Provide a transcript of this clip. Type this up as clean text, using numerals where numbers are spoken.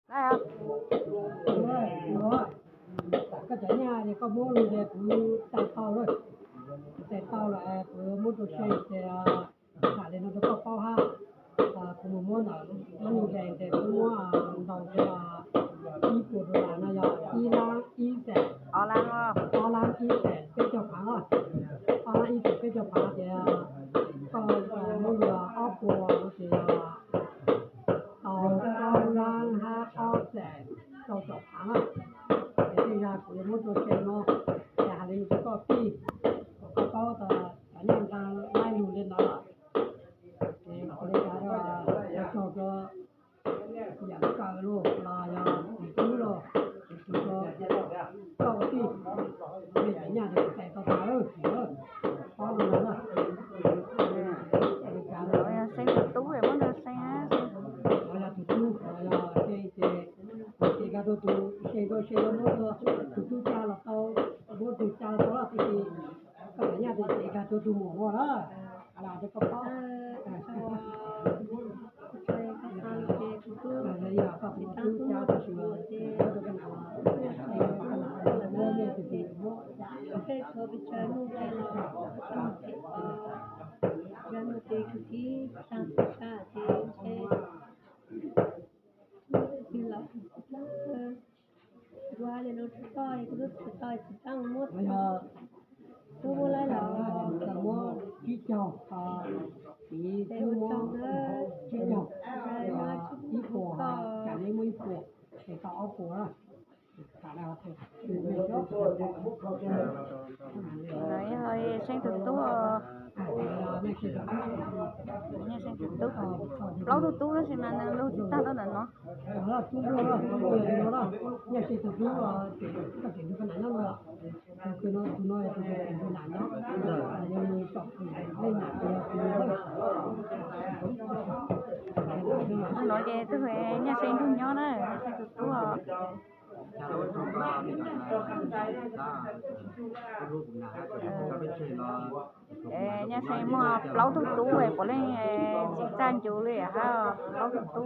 Sao? Cái trẻ nhà thì có bố luôn đẹp như tay tàu rồi. Tay tàu là một đôi xe thì cả lên nó có bao ha. Cũng muốn là nó nhiều đèn thì cũng muốn đầu thì đi của là nó là đi lang đi xe. Ở Lan đi xe cái chỗ phá rồi. Đi xe cái chỗ phá thì có một người ở của thì tàu lang ha ở xe chỗ phá rồi. Thì ra của một đôi xe nó thì hà lên có phi có cả nhà ta lai lùi lên đó thì có đây là cho giảm cả luôn là cứ rồi có phi về cả nhà thì phải có cả rồi có rồi đó rồi sen thực tú rồi muốn được sen á. Rồi là thực tú là cái gà đồ tu xe nó thực tú cha là tao bố thực cha là tao là thì cả nhà thì cái gà đồ tu mỏ đó là cái có Tôi lại là mua chỉ cho thì tôi mua chỉ cho ít của cả lấy mấy của thì có của cả là Rồi hơi sen thực tú nha sen thực tú lâu thực tú đó thì mà lâu thực ta đó là nó đó chúng nó đó nhà chị thực tú thì các chị nó cái nào nó cứ nó cái nào nó nhưng chọn lên nó nói về tức là nhà sen không nhỏ đó sen thực tú nhà sen mà lâu thực tú vậy có lên chỉ trang chủเลยฮะlâu thực tú